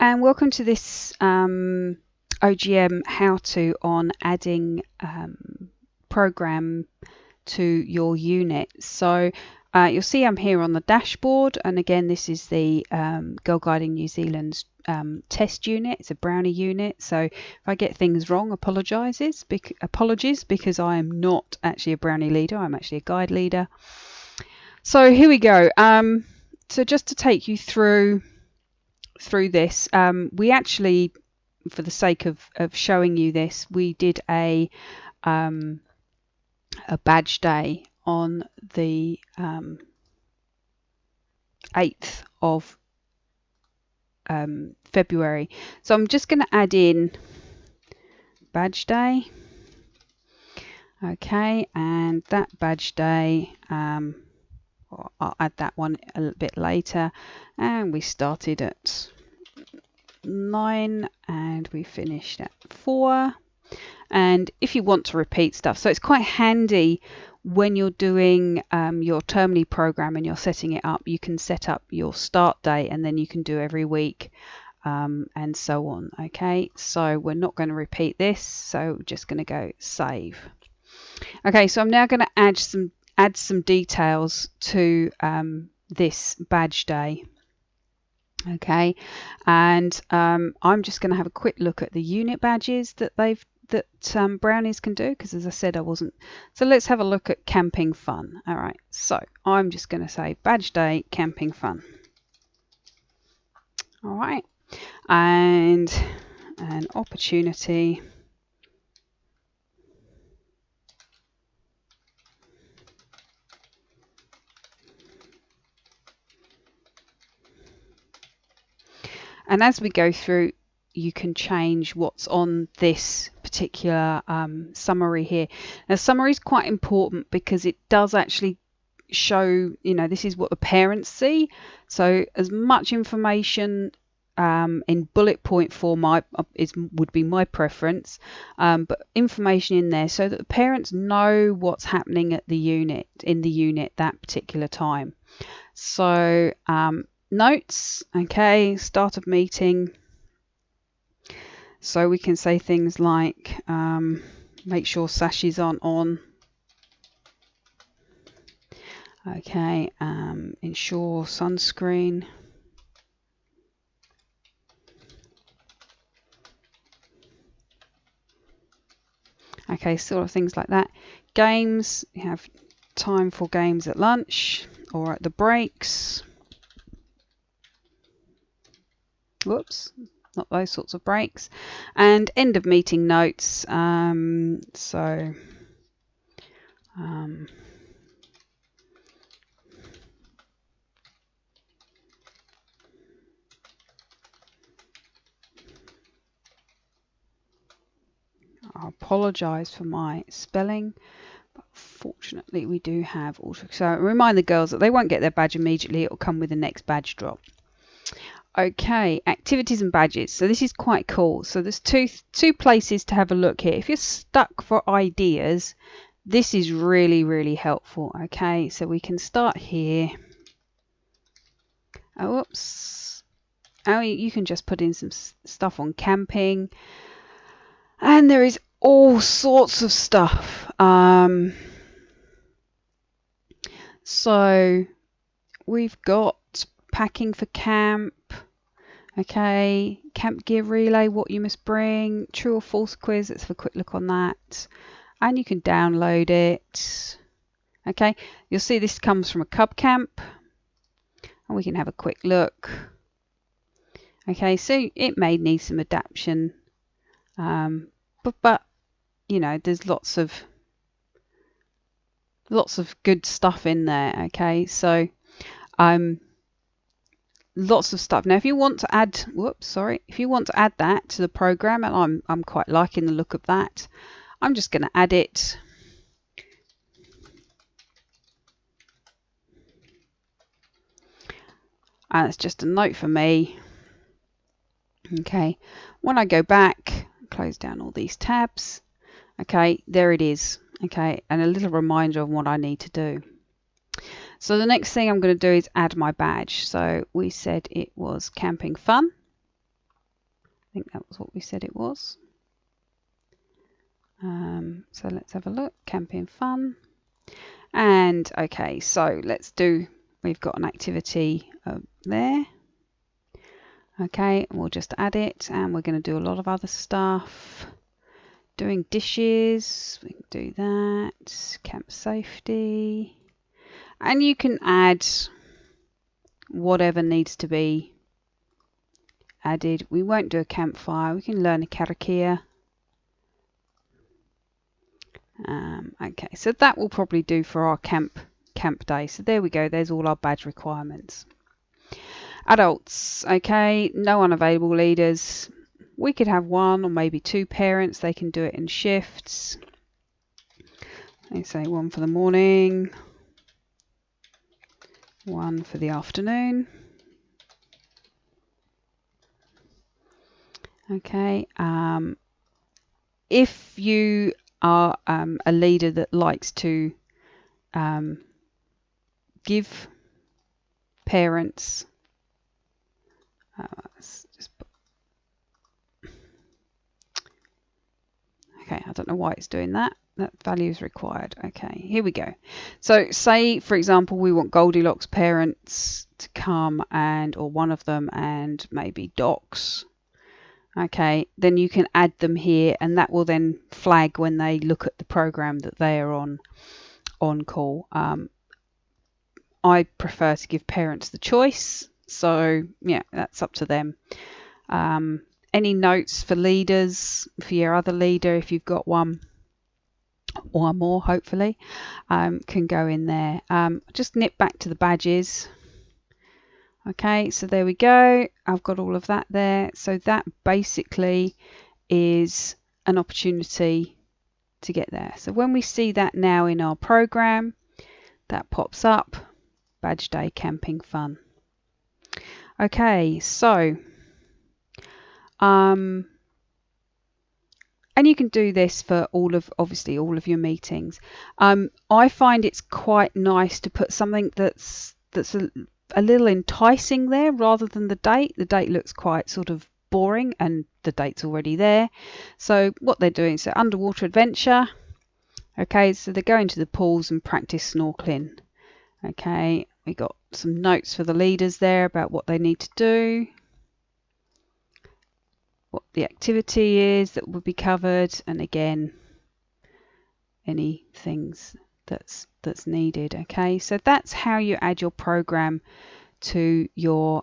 And welcome to this OGM how-to on adding program to your unit. So you'll see I'm here on the dashboard, and again this is the GirlGuiding New Zealand's test unit. It's a brownie unit, so if I get things wrong, apologies because I am not actually a brownie leader, I'm actually a guide leader. So here we go. So just to take you through this, we actually, for the sake of showing you this, we did a badge day on the 8th of February. So I'm just going to add in badge day. Okay, and that badge day, I'll add that one a little bit later, and we started at 9 and we finished at 4. And if you want to repeat stuff, so it's quite handy when you're doing your termly program and you're setting it up, you can set up your start date and then you can do every week and so on. Okay, so we're not going to repeat this, so we're just going to go save. Okay, so I'm now going to add some details to this badge day. Okay, and I'm just going to have a quick look at the unit badges that brownies can do, because as I said I wasn't. So let's have a look at camping fun. All right, so I'm just going to say badge day camping fun. All right, and an opportunity. And as we go through, you can change what's on this particular summary here. Now, summary is quite important because it does actually show, this is what the parents see. So as much information in bullet point form would be my preference, but information in there so that the parents know what's happening at the unit, that particular time. So notes, okay, start of meeting. So we can say things like make sure sashes aren't on. Okay, ensure sunscreen. Okay, sort of things like that. Games, you have time for games at lunch or at the breaks. Whoops, not those sorts of breaks. And end of meeting notes. I apologise for my spelling, but fortunately we do have auto. So remind the girls that they won't get their badge immediately, it will come with the next badge drop. Okay, activities and badges. So this is quite cool. So there's two places to have a look here. If you're stuck for ideas, this is really, really helpful. Okay, so we can start here. Oh, whoops. Oh, you can just put in some stuff on camping. And there is all sorts of stuff. So we've got packing for camp. Okay, camp gear relay, what you must bring, true or false quiz, let's have a quick look on that. And you can download it. Okay, you'll see this comes from a cub camp. And we can have a quick look. Okay, so it may need some adaptation. But there's lots of good stuff in there. Okay, so lots of stuff. Now if you want to add that to the program, and I'm quite liking the look of that, I'm just going to add it. And it's just a note for me. Okay, when I go back, close down all these tabs. Okay, there it is. Okay, and a little reminder of what I need to do. So the next thing I'm going to do is add my badge. So we said it was camping fun. think that was what we said it was. So let's have a look. Camping fun. And okay, so let's do, we've got an activity there. Okay, we'll just add it, and we're going to do a lot of other stuff. Doing dishes, we can do that. Camp safety. And you can add whatever needs to be added. We won't do a campfire. We can learn a karakia. Okay, so that will probably do for our camp day. So there we go. There's all our badge requirements. Adults, okay, no unavailable leaders. We could have one or maybe two parents. They can do it in shifts. They say one for the morning, one for the afternoon. Okay. If you are a leader that likes to give parents, okay, I don't know why it's doing that. That value is required. Okay, here we go. So say, for example, we want Goldilocks parents to come, and or one of them, and maybe Docs. Okay, then you can add them here, and that will then flag when they look at the program that they are on call. I prefer to give parents the choice, so yeah, that's up to them. Any notes for leaders, for your other leader, if you've got one or more, hopefully, can go in there. Just nip back to the badges. Okay, so there we go. I've got all of that there. So that basically is an opportunity to get there. So when we see that now in our program, that pops up, badge day camping fun. Okay, so and you can do this for obviously all of your meetings. I find it's quite nice to put something that's a little enticing there rather than the date. The date looks quite sort of boring, and the date's already there. So what they're doing, so underwater adventure. Okay, so they're going to the pools and practice snorkeling. Okay, we got some notes for the leaders there about what they need to do, what the activity is that will be covered, and again, any things that's needed. Okay, so that's how you add your program to your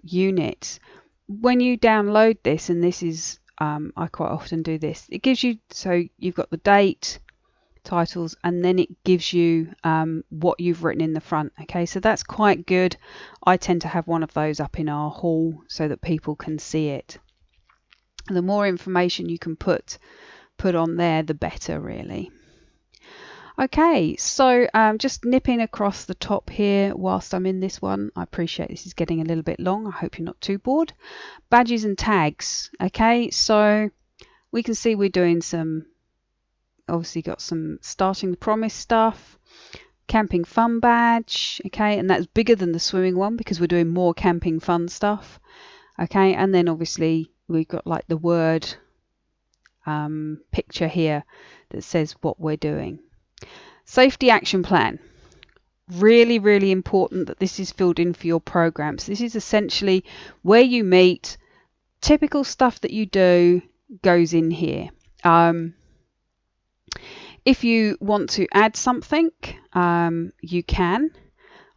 unit. When you download this, and this is I quite often do this, it gives you, so you've got the date, titles, and then it gives you what you've written in the front. Okay, so that's quite good. I tend to have one of those up in our hall so that people can see it. The more information you can put on there, the better, really. Okay, so just nipping across the top here whilst I'm in this one. I appreciate this is getting a little bit long. I hope you're not too bored. Badges and tags. Okay, so we can see we're doing some, obviously got some starting the promise stuff. Camping fun badge. Okay, and that's bigger than the swimming one because we're doing more camping fun stuff. Okay, and then obviously we've got like the word picture here that says what we're doing. Safety action plan. Really, really important that this is filled in for your programs. This is essentially where you meet. Typical stuff that you do goes in here. If you want to add something, you can.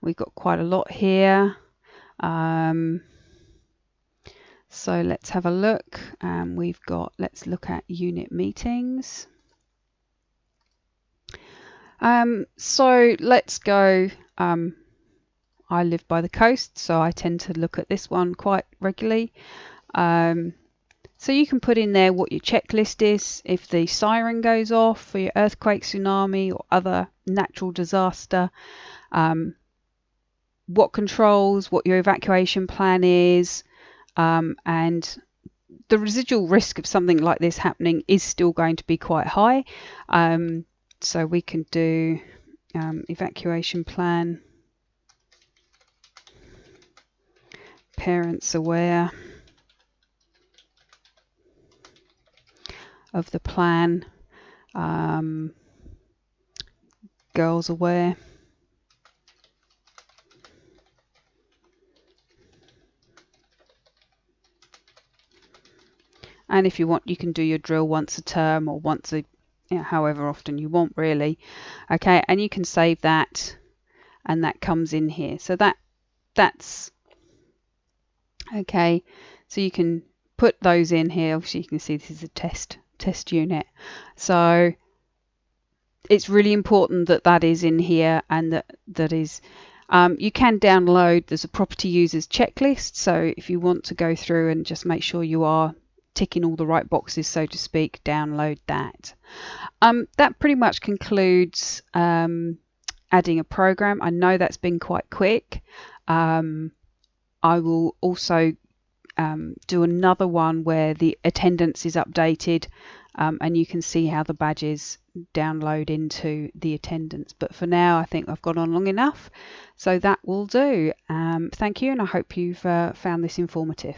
We've got quite a lot here. So let's have a look. Let's look at unit meetings. So let's go. I live by the coast, so I tend to look at this one quite regularly. So you can put in there what your checklist is. If the siren goes off for your earthquake, tsunami, or other natural disaster, what controls, what your evacuation plan is, and the residual risk of something like this happening is still going to be quite high. So we can do evacuation plan, parents aware, of the plan. Girls aware. And if you want, you can do your drill once a term or once a, however often you want, really. Okay, and you can save that, and that comes in here. So that's okay. So you can put those in here. Obviously, you can see this is a test unit. So it's really important that that is in here, and that is. You can download. There's a property users checklist. So if you want to go through and just make sure you are ticking all the right boxes, so to speak, download that. That pretty much concludes adding a program. I know that's been quite quick. I will also do another one where the attendance is updated, and you can see how the badges download into the attendance. But for now, I think I've gone on long enough, so that will do. Thank you, and I hope you've found this informative.